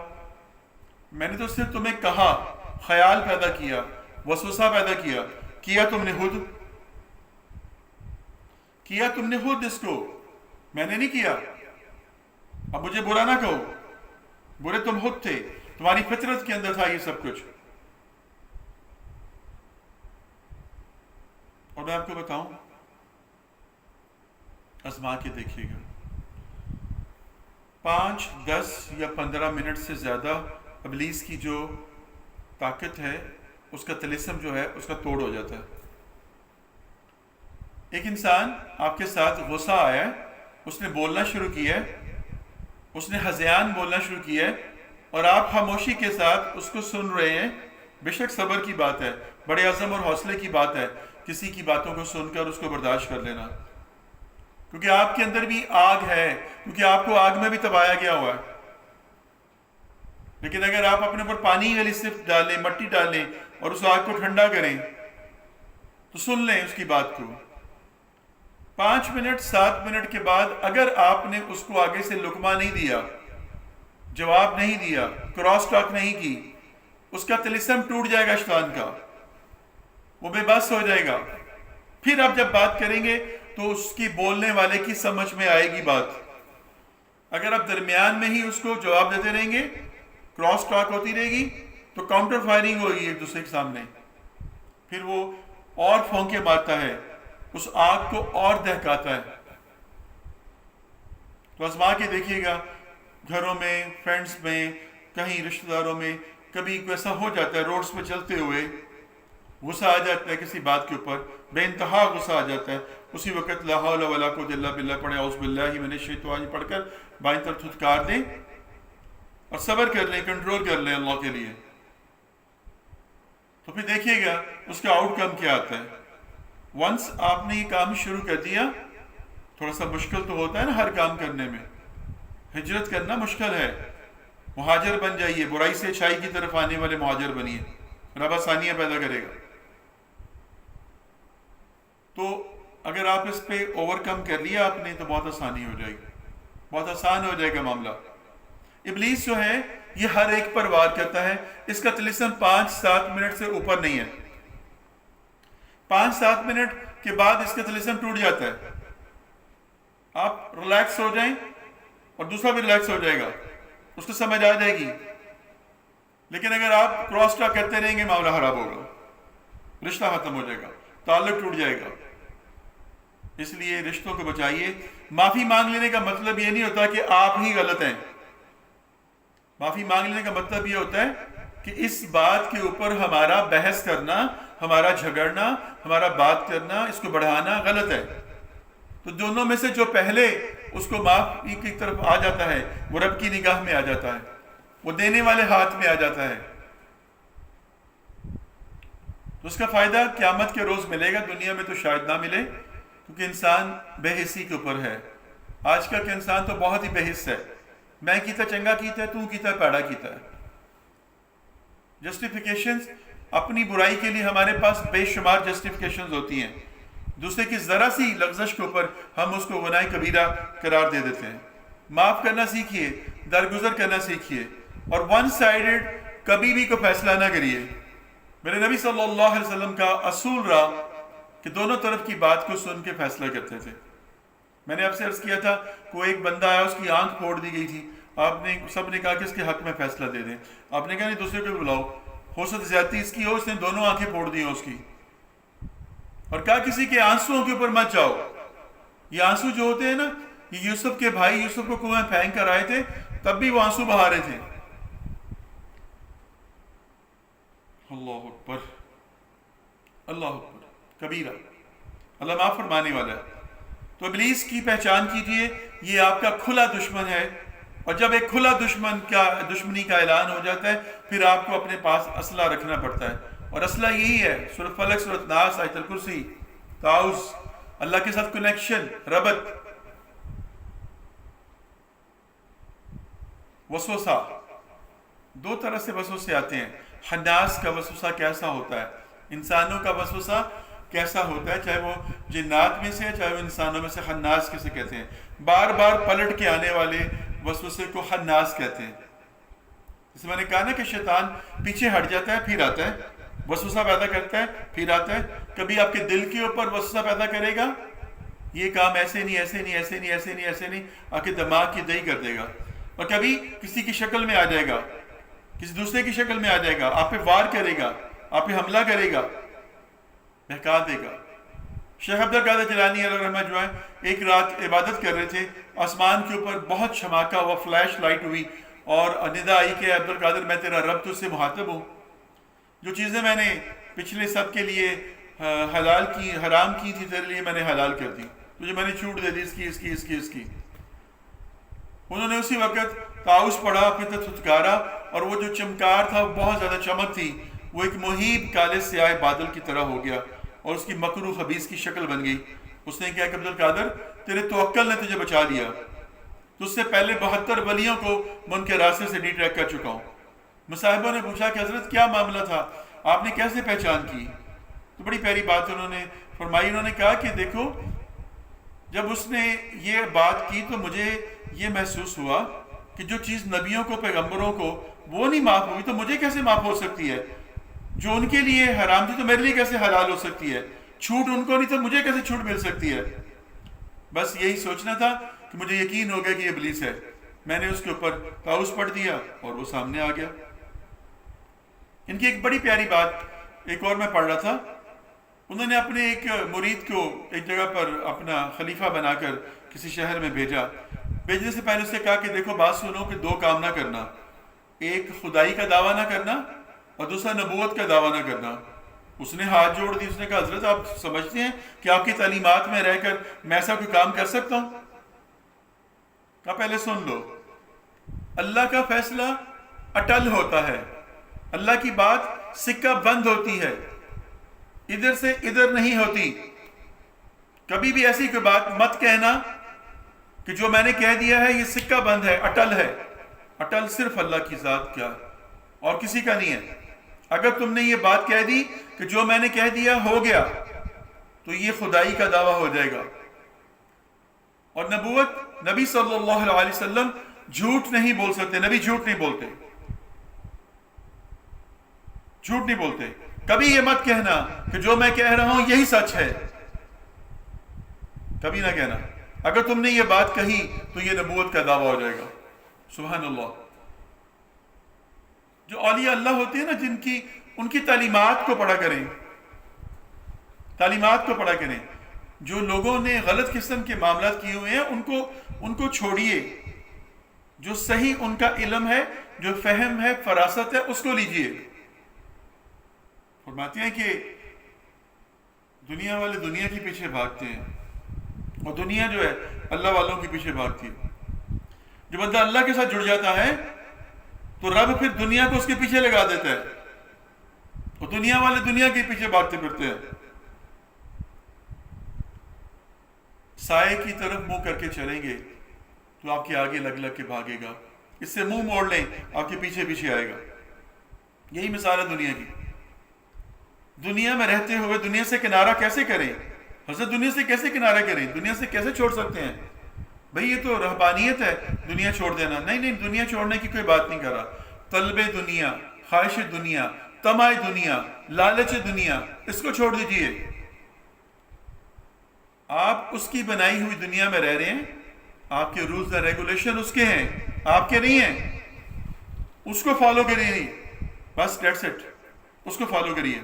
میں نے تو صرف تمہیں کہا، خیال پیدا کیا، وسوسہ پیدا کیا تم نے خود، کیا تم نے خود اس کو، میں نے نہیں کیا۔ اب مجھے برا نہ کہو، برے تم خود تھے، تمہاری فطرت کے اندر تھا یہ سب کچھ۔ اور میں آپ کو بتاؤں، آزما کے دیکھیے گا، 5، 10 یا 15 منٹ سے زیادہ ابلیس کی جو طاقت ہے، اس کا طلسم جو ہے، اس کا توڑ ہو جاتا ہے۔ ایک انسان آپ کے ساتھ غصہ آیا ہے، اس نے بولنا شروع کیا ہے، اس نے ہذیان بولنا شروع کیا ہے، اور آپ خاموشی کے ساتھ اس کو سن رہے ہیں۔ بے شک صبر کی بات ہے، بڑے عزم اور حوصلے کی بات ہے کسی کی باتوں کو سن کر اس کو برداشت کر لینا، کیونکہ آپ کے اندر بھی آگ ہے، کیونکہ آپ کو آگ میں بھی تبایا گیا ہوا ہے۔ لیکن اگر آپ اپنے اوپر پانی والی صرف ڈالیں، مٹی ڈالیں اور اس آگ کو ٹھنڈا کریں تو سن لیں اس کی بات کو۔ 5 منٹ 7 منٹ کے بعد اگر آپ نے اس کو آگے سے لقمہ نہیں دیا، جواب نہیں دیا، کراس ٹاک نہیں کی، اس کا طلسم ٹوٹ جائے گا شیطان کا، وہ بے بس ہو جائے گا۔ پھر آپ جب بات کریں گے تو اس کی بولنے والے کی سمجھ میں آئے گی بات۔ اگر آپ درمیان میں ہی اس کو جواب دیتے رہیں گے، کراس ٹاک ہوتی رہے گی، تو کاؤنٹر فائرنگ ہوگی ایک دوسرے کے سامنے، پھر وہ اور پھونکے مارتا ہے، اس آگ کو اور دہکاتا ہے۔ تو آزما کے دیکھیے گا، گھروں میں، فرینڈز میں، کہیں رشتہ داروں میں، کبھی ایسا ہو جاتا ہے روڈز پہ چلتے ہوئے غصہ آ جاتا ہے کسی بات کے اوپر، بے انتہا غصہ آ جاتا ہے، اسی وقت لا حول ولا قوت الا باللہ پڑھیں، اعوذ باللہ من الشیطان پڑھ کر بائیں طرف تھتکار دیں اور صبر کر لیں، کنٹرول کر لیں اللہ کے لیے۔ تو پھر دیکھیے گا اس کا آؤٹ کم کیا آتا ہے۔ ونس آپ نے یہ کام شروع کر دیا، تھوڑا سا مشکل تو ہوتا ہے نا ہر کام کرنے میں، ہجرت کرنا مشکل ہے، مہاجر بن جائیے، برائی سے اچھائی کی طرف آنے والے مہاجر بنیے، رب آسانیاں پیدا کرے گا۔ تو اگر آپ اس پہ اوور کم کر لیا آپ نے تو بہت آسانی ہو جائے گی، بہت آسان ہو جائے گا معاملہ۔ ابلیس جو ہے یہ ہر ایک پر وار کرتا ہے، اس کا طلسم 5-7 منٹ سے اوپر نہیں ہے۔ 5-7 منٹ کے بعد اس کا طلسم ٹوٹ جاتا ہے، آپ ریلیکس ہو جائیں اور دوسرا بھی ریلیکس ہو جائے گا، اس کو سمجھ آ جائے گی۔ لیکن اگر آپ کراس ٹاک کرتے رہیں گے معاملہ خراب ہوگا، رشتہ ختم ہو جائے گا، تعلق ٹوٹ جائے گا۔ اس لیے رشتوں کو بچائیے۔ معافی مانگ لینے کا مطلب یہ نہیں ہوتا کہ آپ ہی غلط ہیں، معافی مانگ لینے کا مطلب یہ ہوتا ہے کہ اس بات کے اوپر ہمارا بحث کرنا، ہمارا جھگڑنا، ہمارا بات کرنا، اس کو بڑھانا غلط ہے۔ تو دونوں میں سے جو پہلے اس کو معافی کی طرف آ جاتا ہے وہ رب کی نگاہ میں آ جاتا ہے، وہ دینے والے ہاتھ میں آ جاتا ہے، تو اس کا فائدہ قیامت کے روز ملے گا، دنیا میں تو شاید نہ ملے۔ کیونکہ انسان بے حسی کے اوپر ہے. آج کل کا انسان تو بہت ہی بے حس ہے. میں کیتا چنگا کیتا ہے، تو کیتا پیڑا کیتا ہے. جسٹیفیکیشنز اپنی برائی کے لیے ہمارے پاس بے شمار جسٹیفیکیشنز ہوتی ہیں. دوسرے کی ذرا سی لغزش کے اوپر ہم اس کو گناہ کبیرہ قرار دے دیتے ہیں. معاف کرنا سیکھیے، درگزر کرنا سیکھیے، اور ون سائیڈڈ کبھی بھی کوئی فیصلہ نہ کریے. میرے نبی صلی اللہ علیہ وسلم کا اصول رہا کہ دونوں طرف کی بات کو سن کے فیصلہ کرتے تھے. میں نے آپ سے عرض کیا تھا، کوئی ایک بندہ آیا، اس کی آنکھ پھوڑ دی گئی تھی. سب نے کہا کہ اس کے حق میں فیصلہ دے دیں. آپ نے کہا نہیں، دوسرے کو بلاؤ، ہو سکتا زیادتی اس کی ہو، اس نے دونوں آنکھیں پھوڑ دی ہیں اس کی. اور کہا کسی کے آنسوؤں کے اوپر مت جاؤ. یہ آنسو جو ہوتے ہیں نا، یہ یوسف کے بھائی یوسف کو کنویں پھینک کر آئے تھے، تب بھی وہ آنسو بہا رہے تھے. اللہ اکبر، اللہ اکبر کبیرہ. اللہ معاف فرمانے والا ہے. تو ابلیس کی پہچان کیجئے، یہ آپ کا کھلا دشمن ہے. اور جب ایک کھلا دشمنی کا اعلان ہو جاتا ہے، پھر آپ کو اپنے پاس اسلحہ رکھنا پڑتا ہے. اور اسلحہ یہی ہے، سورۃ فلق، سورۃ ناس، آیت الکرسی، تعوذ، اللہ کے ساتھ کنیکشن، ربط. وسوسہ، دو طرح سے وسوسے آتے ہیں. خناس کا وسوسہ کیسا ہوتا ہے، انسانوں کا وسوسہ کیسا ہوتا ہے، چاہے وہ جنات میں سے چاہے وہ انسانوں میں سے. خناس کسے کہتے ہیں؟ بار بار پلٹ کے آنے والے وسوسے کو خناس کہتے ہیں. جیسے میں نے کہا نا کہ شیطان پیچھے ہٹ جاتا ہے، پھر آتا ہے، وسوسہ پیدا کرتا ہے، پھر آتا ہے. کبھی آپ کے دل کے اوپر وسوسہ پیدا کرے گا، یہ کام ایسے نہیں، ایسے نہیں، ایسے نہیں، ایسے نہیں، ایسے نہیں، آپ کے دماغ کی دہی کر دے گا. اور کبھی کسی کی شکل میں آ جائے گا، کسی دوسرے کی شکل میں آ جائے گا، آپ پہ وار کرے گا، آپ پہ حملہ کرے گا، بہکا دے گا. شیخ عبد القادر جیلانی علیہ رحمہ جو ہے، ایک رات عبادت کر رہے تھے، آسمان کے اوپر بہت چمکا ہوا فلیش لائٹ ہوئی، اور ندا آئی کہ عبد القادر میں تیرا رب تجھ سے مخاطب ہوں. جو چیزیں میں نے پچھلے سب کے لیے حلال کی، حرام کی تھی، تیرے لیے میں نے حلال کر دی. تجھے میں نے چھوٹ دے دی، اس کی، اس کی، اس کی، اس کی. انہوں نے اسی وقت تعوذ پڑھا، اپنے تھتکارا، اور وہ جو چمکار تھا، بہت زیادہ چمک تھی، وہ ایک مہیب کالے سیاہ بادل کی طرح ہو گیا، اور اس کی مکروہ خبیث کی شکل بن گئی. اس نے کہا کہ عبد القادر، تیرے توکل نے تجھے بچا لیا. تجھ سے پہلے 72 ولیوں کو میں ان کے راستے سے ڈی ٹریک کر چکا ہوں. مصاحبوں نے پوچھا کہ حضرت کیا معاملہ تھا، آپ نے کیسے پہچان کی؟ تو بڑی پیاری بات انہوں نے فرمائی. انہوں نے کہا کہ دیکھو، جب اس نے یہ بات کی تو مجھے یہ محسوس ہوا کہ جو چیز نبیوں کو، پیغمبروں کو وہ نہیں معاف ہوئی، تو مجھے کیسے معاف ہو سکتی ہے؟ جو ان کے لیے حرام تھی تو میرے لیے کیسے حلال ہو سکتی ہے؟ چھوٹ ان کو نہیں تو مجھے کیسے چھوٹ مل سکتی ہے؟ بس یہی سوچنا تھا کہ مجھے یقین ہو گیا کہ یہ ابلیس ہے. میں نے اس کے اوپر تعوذ پڑھ دیا اور وہ سامنے آ گیا. ان کی ایک بڑی پیاری بات ایک اور میں پڑھ رہا تھا. انہوں نے اپنے ایک مرید کو ایک جگہ پر اپنا خلیفہ بنا کر کسی شہر میں بھیجا. بھیجنے سے پہلے اس سے کہا کہ دیکھو بات سنو کہ 2 کام نہ کرنا، ایک خدائی کا دعویٰ نہ کرنا اور دوسرا نبوت کا دعویٰ نہ کرنا. اس نے ہاتھ جوڑ دی. اس نے کہا حضرت آپ سمجھتے ہیں کہ آپ کی تعلیمات میں رہ کر میں ایسا کوئی کام کر سکتا ہوں؟ کہا پہلے سن لو، اللہ کا فیصلہ اٹل ہوتا ہے، اللہ کی بات سکہ بند ہوتی ہے، ادھر سے ادھر نہیں ہوتی. کبھی بھی ایسی کوئی بات مت کہنا کہ جو میں نے کہہ دیا ہے یہ سکہ بند ہے، اٹل ہے. اٹل صرف اللہ کی ذات کا اور کسی کا نہیں ہے. اگر تم نے یہ بات کہہ دی کہ جو میں نے کہہ دیا ہو گیا، تو یہ خدائی کا دعویٰ ہو جائے گا. اور نبوت، نبی صلی اللہ علیہ وسلم جھوٹ نہیں بول سکتے. نبی جھوٹ نہیں بولتے، جھوٹ نہیں بولتے. کبھی یہ مت کہنا کہ جو میں کہہ رہا ہوں یہی سچ ہے، کبھی نہ کہنا. اگر تم نے یہ بات کہی تو یہ نبوت کا دعویٰ ہو جائے گا. سبحان اللہ. جو اولیاء اللہ ہوتے ہیں نا، ان کی تعلیمات کو پڑھا کریں، تعلیمات کو پڑھا کریں. جو لوگوں نے غلط قسم کے معاملات کیے ہوئے ہیں ان کو چھوڑیے. جو صحیح ان کا علم ہے، جو فہم ہے، فراست ہے، اس کو لیجئے. فرماتے ہیں کہ دنیا والے دنیا کے پیچھے بھاگتے ہیں اور دنیا جو ہے اللہ والوں کے پیچھے بھاگتی ہے. جو بندہ اللہ کے ساتھ جڑ جاتا ہے تو رب پھر دنیا کو اس کے پیچھے لگا دیتا ہے، اور دنیا والے دنیا کے پیچھے بھاگتے پھرتے ہیں. سائے کی طرف منہ کر کے چلیں گے تو آپ کے آگے لگ لگ کے بھاگے گا، اس سے منہ موڑ لیں آپ کے پیچھے پیچھے آئے گا۔ یہی مثال ہے دنیا کی۔ دنیا میں رہتے ہوئے دنیا سے کنارہ کیسے کریں؟ حضرت دنیا سے کیسے کنارہ کریں؟ دنیا سے کیسے چھوڑ سکتے ہیں؟ بھئی یہ تو رہبانیت ہے دنیا چھوڑ دینا۔ نہیں نہیں، دنیا چھوڑنے کی کوئی بات نہیں کر رہا۔ طلب دنیا، خواہش دنیا، طمع دنیا، لالچ دنیا، اس کو چھوڑ دیجئے۔ آپ اس کی بنائی ہوئی دنیا میں رہ رہے ہیں، آپ کے رولز اینڈ ریگولیشن اس کے ہیں، آپ کے نہیں ہیں۔ اس کو فالو کریے، بس دیٹس اٹ، اس کو فالو کریے۔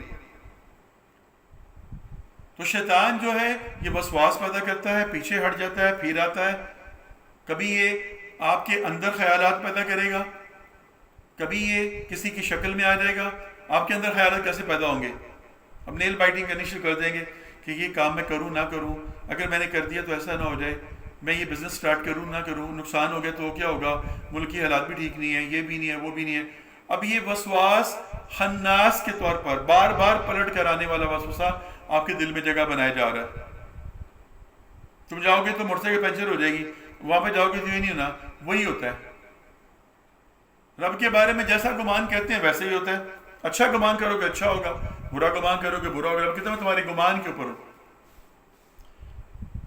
تو شیطان جو ہے یہ وسواس پیدا کرتا ہے، پیچھے ہٹ جاتا ہے، پھر آتا ہے۔ کبھی یہ آپ کے اندر خیالات پیدا کرے گا، کبھی یہ کسی کی شکل میں آ جائے گا۔ آپ کے اندر خیالات کیسے پیدا ہوں گے؟ اب نیل بائٹنگ کرنی شروع کر دیں گے کہ یہ کام میں کروں نہ کروں، اگر میں نے کر دیا تو ایسا نہ ہو جائے، میں یہ بزنس سٹارٹ کروں نہ کروں، نقصان ہو گیا تو کیا ہوگا، ملک کی حالات بھی ٹھیک نہیں ہے، یہ بھی نہیں ہے، وہ بھی نہیں ہے۔ اب یہ وسواس خناس کے طور پر بار بار پلٹ کر آنے والا وسوسہ آپ کے دل میں جگہ بنایا جا رہا ہے۔ تم جاؤ گے تو موٹر سائیکل پنچر ہو جائے گی، وہاں پہ جاؤ گے تو یہ نہیں ہونا، وہی ہوتا ہے۔ رب کے بارے میں جیسا گمان کہتے ہیں ویسے ہی ہوتا ہے۔ اچھا گمان کرو گے اچھا ہوگا، برا گمان کرو گے برا ہوگا۔ رب کہتے ہیں میں تمہارے گمان کے اوپر ہوں۔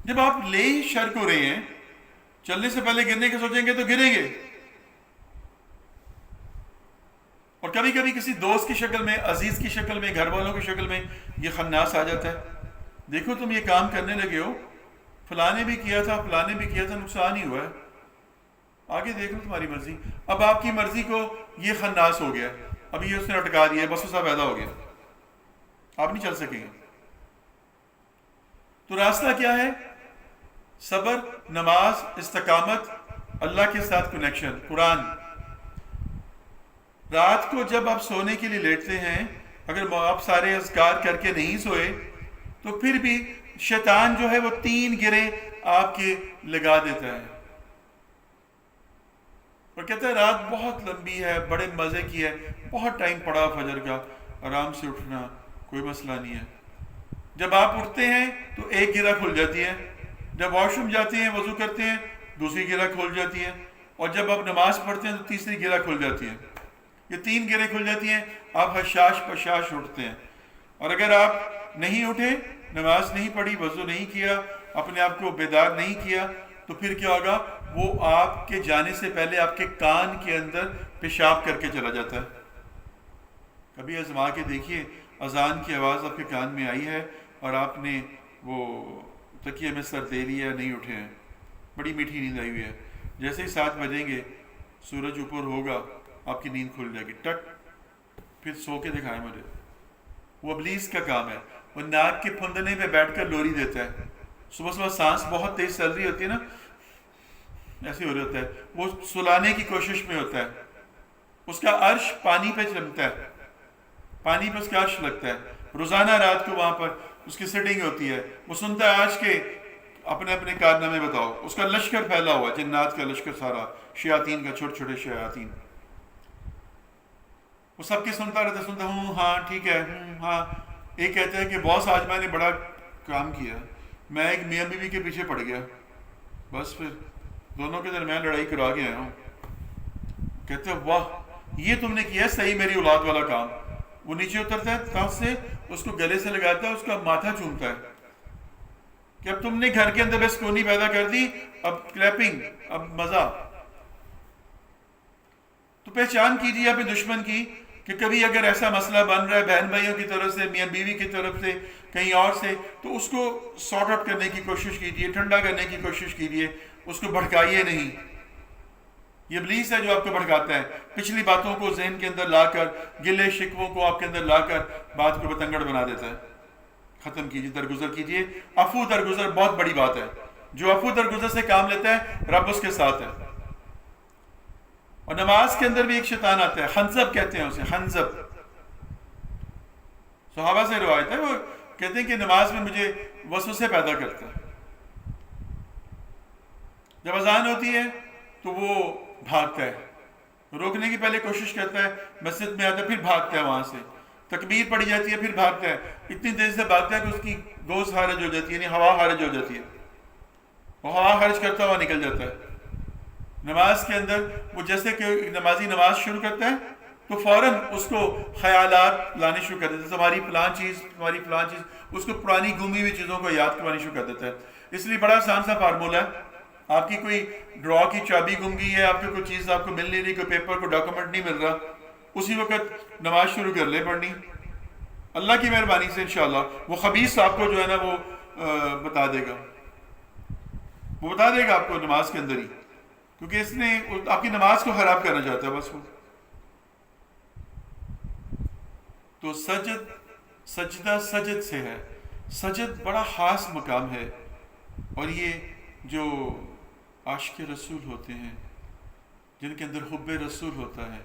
جب آپ لے شر کو رہے ہیں، چلنے سے پہلے گرنے کے سوچیں گے تو گریں گے۔ اور کبھی کبھی کسی دوست کی شکل میں، عزیز کی شکل میں، گھر والوں کی شکل میں یہ خناس آ جاتا ہے، دیکھو تم یہ کام کرنے لگے ہو، فلاں نے بھی کیا تھا، فلاں نے بھی کیا تھا، نقصان ہی ہوا ہے، آگے دیکھ لو تمہاری مرضی۔ اب آپ کی مرضی کو یہ خناس ہو گیا، اب یہ اس نے اٹکا دیا، وسوسہ پیدا ہو گیا، آپ نہیں چل سکیں گے۔ تو راستہ کیا ہے؟ صبر، نماز، استقامت، اللہ کے ساتھ کنیکشن، قرآن۔ رات کو جب آپ سونے کے لیے لیٹتے ہیں، اگر آپ سارے اذکار کر کے نہیں سوئے تو پھر بھی شیطان جو ہے وہ 3 گرے آپ کے لگا دیتا ہے اور کہتا ہے رات بہت لمبی ہے، بڑے مزے کی ہے، بہت ٹائم پڑا فجر کا، آرام سے اٹھنا، کوئی مسئلہ نہیں ہے۔ جب آپ اٹھتے ہیں تو ایک گرہ کھل جاتی ہے، جب واش روم جاتے ہیں وضو کرتے ہیں دوسری گرہ کھل جاتی ہے، اور جب آپ نماز پڑھتے ہیں تو تیسری گرہ کھل جاتی ہے۔ یہ 3 گرہیں کھل جاتی ہیں، آپ حشاش پشاش اٹھتے ہیں۔ اور اگر آپ نہیں اٹھے، نماز نہیں پڑھی، وضو نہیں کیا، اپنے آپ کو بیدار نہیں کیا، تو پھر کیا ہوگا؟ وہ آپ کے جانے سے پہلے آپ کے کان کے اندر پیشاب کر کے چلا جاتا ہے۔ کبھی آزما کے دیکھیے، اذان کی آواز آپ کے کان میں آئی ہے اور آپ نے وہ تکیے میں سر دے لیا، نہیں اٹھے ہیں، بڑی میٹھی نیند آئی ہوئی ہے، جیسے ہی 7 بجیں گے سورج اوپر ہوگا آپ کی نیند کھل جائے گی، ٹک، پھر سو کے دکھائیں مجھے۔ وہ ابلیس کا کام ہے، وہ ناک کے پھندنے پہ بیٹھ کر لوری دیتا ہے۔ صبح صبح سانس بہت تیز چل رہی ہوتی ہے نا، ایسے ہو رہا ہوتا ہے، وہ سلانے کی کوشش میں ہوتا ہے، اس کا عرش پانی پہ چمتا ہے، پانی پہ اس کا عرش لگتا ہے، روزانہ رات کو وہاں پر اس کی سیٹنگ ہوتی ہے، وہ سنتا ہے آج کے اپنے اپنے کارنامے بتاؤ، اس کا لشکر پھیلا ہوا، جنات کا لشکر سارا، شیاطین کا، چھوٹے چھوٹے شیاطین، وہ سب کے سنتا رہتا، سنتا ہوں ہاں ٹھیک ہے، ہاں۔ ایک کہتے ہیں کہ باس آج میں نے بڑا کام کیا، میں ایک میاں بیوی کے پیچھے پڑ گیا، بس پھر دونوں کے درمیان لڑائی کرا کے آیا ہوں۔ کہتے ہیں واہ یہ تم نے کیا صحیح میری اولاد والا کام۔ وہ نیچے اترتا ہے تخت سے، اس کو گلے سے لگاتا ہے، اس کا ماتھا چومتا ہے کہ اب تم نے گھر کے اندر بس کونی پیدا کر دی، اب کلیپنگ، اب مزہ۔ تو پہچان کیجیے اپنے دشمن کی کہ کبھی اگر ایسا مسئلہ بن رہا ہے بہن بھائیوں کی طرف سے، میاں بیوی کی طرف سے، کہیں اور سے، تو اس کو سارٹ آؤٹ کرنے کی کوشش کیجیے، ٹھنڈا کرنے کی کوشش کیجیے، اس کو بھڑکائیے نہیں۔ یہ ابلیس ہے جو آپ کو بھڑکاتا ہے، پچھلی باتوں کو ذہن کے اندر لا کر، گلے شکووں کو آپ کے اندر لا کر بات کو بتنگڑ بنا دیتا ہے۔ ختم کیجیے، درگزر کیجیے۔ عفو درگزر بہت بڑی بات ہے، جو عفو درگزر سے کام لیتا ہے رب اس کے ساتھ ہے۔ اور نماز کے اندر بھی ایک شیطان آتا ہے، خنزب کہتے ہیں اسے، خنزب۔ صحابہ سے روایت ہے، وہ کہتے ہیں کہ نماز میں مجھے وسوسے پیدا کرتا ہے۔ جب اذان ہوتی ہے تو وہ بھاگتا ہے، روکنے کی پہلے کوشش کرتا ہے، مسجد میں آتا ہے، پھر بھاگتا ہے وہاں سے، تکبیر پڑی جاتی ہے، پھر بھاگتا ہے، اتنی تیزی سے بھاگتا ہے کہ اس کی گوز خارج ہو جاتی ہے، یعنی ہوا خارج ہو جاتی ہے۔ وہ ہوا خرچ کرتا ہوا نکل جاتا ہے. نماز کے اندر وہ جیسے کہ نمازی نماز شروع کرتا ہے تو فوراً اس کو خیالات لانے شروع کر دیتے ہیں، ہماری فلان چیز، ہماری فلان چیز، اس کو پرانی گمی ہوئی چیزوں کو یاد کروانی شروع کر دیتا ہے. اس لیے بڑا آسان سا فارمولہ ہے. آپ کی کوئی ڈرا کی چابی گم گئی ہے، آپ کی کوئی چیز آپ کو مل نہیں رہی، کوئی پیپر کوئی ڈاکومنٹ نہیں مل رہا، اسی وقت نماز شروع کر لیں پڑھنی. اللہ کی مہربانی سے انشاءاللہ وہ خبیث آپ کو جو ہے نا وہ بتا دے گا، وہ بتا دے گا آپ کو نماز کے اندر ہی، کیونکہ اس نے آپ کی نماز کو خراب کرنا چاہتا ہے بس وہ. تو سجدہ سجد سے ہے. سجد بڑا خاص مقام ہے، اور یہ جو عاشق رسول ہوتے ہیں، جن کے اندر حب رسول ہوتا ہے،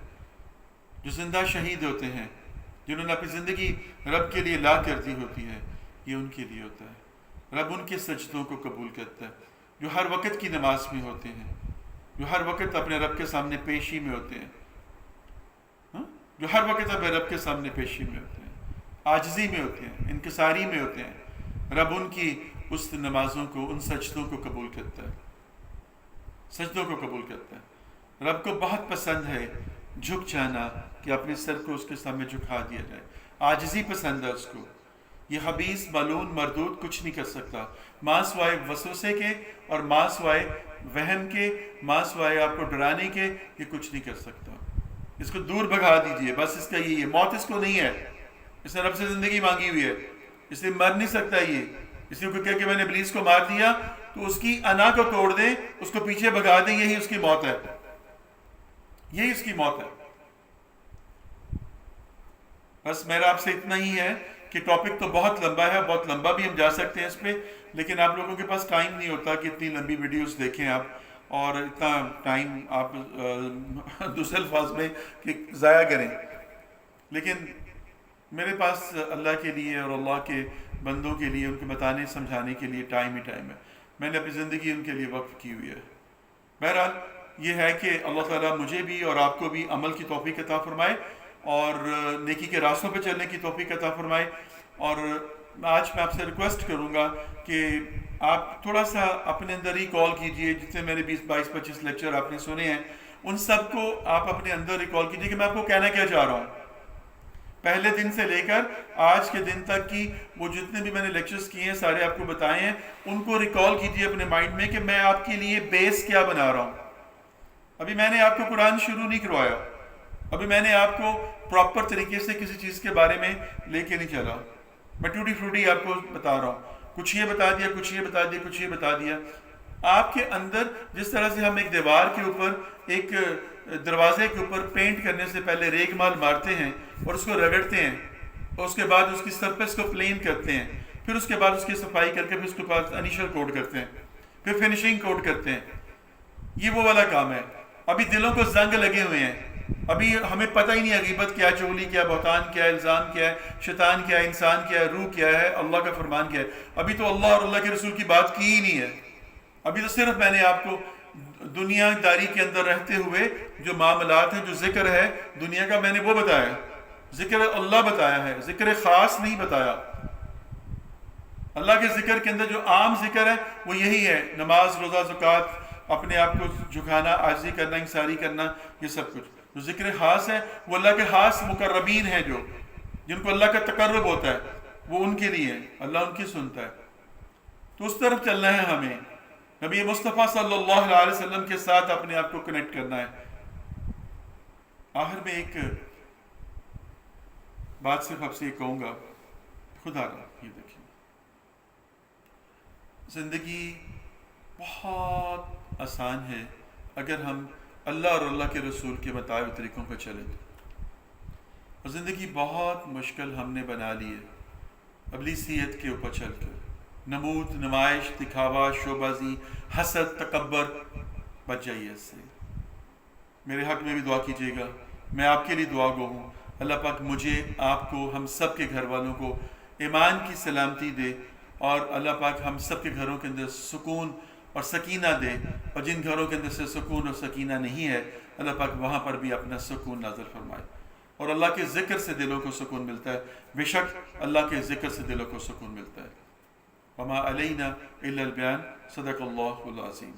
جو زندہ شہید ہوتے ہیں، جنہوں نے اپنی زندگی رب کے لیے لا کر دی ہوتی ہے، یہ ان کے لیے ہوتا ہے. رب ان کے سجدوں کو قبول کرتا ہے، جو ہر وقت کی نماز میں ہوتے ہیں، جو ہر وقت اپنے رب کے سامنے پیشی میں ہوتے ہیں، جو ہر وقت اپنے رب کے سامنے پیشی میں ہوتے ہیں، عاجزی میں ہوتے ہیں، انکساری میں ہوتے ہیں. رب ان کی اس نمازوں کو، ان سجدوں کو قبول کرتا ہے، سجدوں کو قبول کرتا ہے. رب کو بہت پسند ہے جھک جانا، کہ اپنے سر کو اس کے سامنے جھکا دیا جائے. عاجزی پسند ہے اس کو. یہ خبیث ملعون مردود کچھ نہیں کر سکتا، ماں سوائے وسوسے کے اور ماں سوائے وہم کے، ماں سوائے آپ کو ڈرانے کے، یہ کچھ نہیں کر سکتا. اس کو دور بھگا دیجئے، بس اس کا یہ موت اس کو نہیں ہے. اس نے رب سے زندگی مانگی ہوئی ہے، اس لیے مر نہیں سکتا. یہ اس لیے کوئی کہہ کہ میں نے ابلیس کو مار دیا تو اس کی انا کو توڑ دیں، اس کو پیچھے بھگا دیں، یہی اس کی موت ہے، یہی اس کی موت ہے. بس میرا آپ سے اتنا ہی ہے کہ ٹاپک تو بہت لمبا ہے، بہت لمبا بھی ہم جا سکتے ہیں اس پہ، لیکن آپ لوگوں کے پاس ٹائم نہیں ہوتا کہ اتنی لمبی ویڈیوز دیکھیں آپ، اور اتنا ٹائم آپ دوسرے الفاظ میں کہ ضائع کریں. لیکن میرے پاس اللہ کے لیے اور اللہ کے بندوں کے لیے، ان کے بتانے سمجھانے کے لیے ٹائم ہی ٹائم ہے. میں نے اپنی زندگی ان کے لیے وقف کی ہوئی ہے. بہرحال یہ ہے کہ اللہ تعالیٰ مجھے بھی اور آپ کو بھی عمل کی توفیق عطا فرمائے، اور نیکی کے راستوں پہ چلنے کی توفیق عطا فرمائے. اور آج میں آپ سے ریکویسٹ کروں گا کہ آپ تھوڑا سا اپنے اندر ہی کال کیجئے. جتنے میرے 20-22-25 لیکچر آپ نے سنے ہیں، ان سب کو آپ اپنے اندر ہی کال کیجئے کہ میں آپ کو کہنا کیا چاہ رہا ہوں. پہلے دن سے لے کر آج کے دن تک کی وہ جتنے بھی میں نے لیکچرز کیے ہیں، سارے آپ کو بتائے ہیں، ان کو ریکال کیجئے اپنے مائنڈ میں کہ میں آپ کے لیے بیس کیا بنا رہا ہوں. ابھی میں نے آپ کو قرآن شروع نہیں کروایا، ابھی میں نے آپ کو پراپر طریقے سے کسی چیز کے بارے میں لے کے نہیں چلا. میں ٹوٹی فروٹی آپ کو بتا رہا ہوں، کچھ یہ بتا دیا، کچھ یہ بتا دیا، کچھ یہ بتا دیا. آپ کے اندر جس طرح سے ہم ایک دیوار کے اوپر، ایک دروازے کے اوپر پینٹ کرنے سے پہلے ریگ مال مارتے ہیں اور اس کو رگڑتے ہیں، اور اس کے بعد اس کی سرفیس کو پلین کرتے ہیں، پھر اس کے بعد اس کی صفائی کر کے پھر اس کے بعد انیشل کوٹ کرتے ہیں، پھر فنیشنگ کوٹ کرتے ہیں. یہ وہ والا کام ہے. ابھی دلوں کو زنگ لگے ہوئے ہیں، ابھی ہمیں پتہ ہی نہیں ہے غیبت کیا، چغلی کیا، بہتان کیا، الزام کیا ہے، شیطان کیا ہے، انسان کیا ہے، روح کیا ہے، اللہ کا فرمان کیا ہے. ابھی تو اللہ اور اللہ کے رسول کی بات کی ہی نہیں ہے. ابھی تو صرف میں نے آپ کو دنیا داری کے اندر رہتے ہوئے جو معاملات ہیں، جو ذکر ہے دنیا کا، میں نے وہ بتایا. ذکر اللہ بتایا ہے، ذکر خاص نہیں بتایا. اللہ کے ذکر کے اندر جو عام ذکر ہے وہ یہی ہے، نماز، روزہ، زکوٰۃ، اپنے آپ کو جھکانا، عاجزی کرنا، انکساری کرنا، یہ سب کچھ. جو ذکر خاص ہے وہ اللہ کے خاص مقربین ہیں، جو جن کو اللہ کا تقرب ہوتا ہے، وہ ان کے لیے ہے، اللہ ان کی سنتا ہے. تو اس طرف چلنا ہے ہمیں، نبی مصطفیٰ صلی اللہ علیہ وسلم کے ساتھ اپنے آپ کو کنیکٹ کرنا ہے. آخر میں ایک بات صرف آپ سے یہ کہوں گا، خدا را یہ دیکھیں، زندگی بہت آسان ہے اگر ہم اللہ اور اللہ کے رسول کے بتائے ہوئے طریقوں پر چلیں. اور زندگی بہت مشکل ہم نے بنا لی ہے ابلیسیت کے اوپر چل کر. نمود، نمائش، دکھاوا، شوبازی، حسد، تکبر، بچ جائیے اس سے. میرے حق میں بھی دعا کیجیے گا، میں آپ کے لیے دعا گو ہوں. اللہ پاک مجھے، آپ کو، ہم سب کے گھر والوں کو ایمان کی سلامتی دے، اور اللہ پاک ہم سب کے گھروں کے اندر سکون اور سکینہ دے، اور جن گھروں کے اندر سے سکون اور سکینہ نہیں ہے، اللہ پاک وہاں پر بھی اپنا سکون نازل فرمائے. اور اللہ کے ذکر سے دلوں کو سکون ملتا ہے، بے شک اللہ کے ذکر سے دلوں کو سکون ملتا ہے. وما علينا إلا البيان صدق الله العظيم.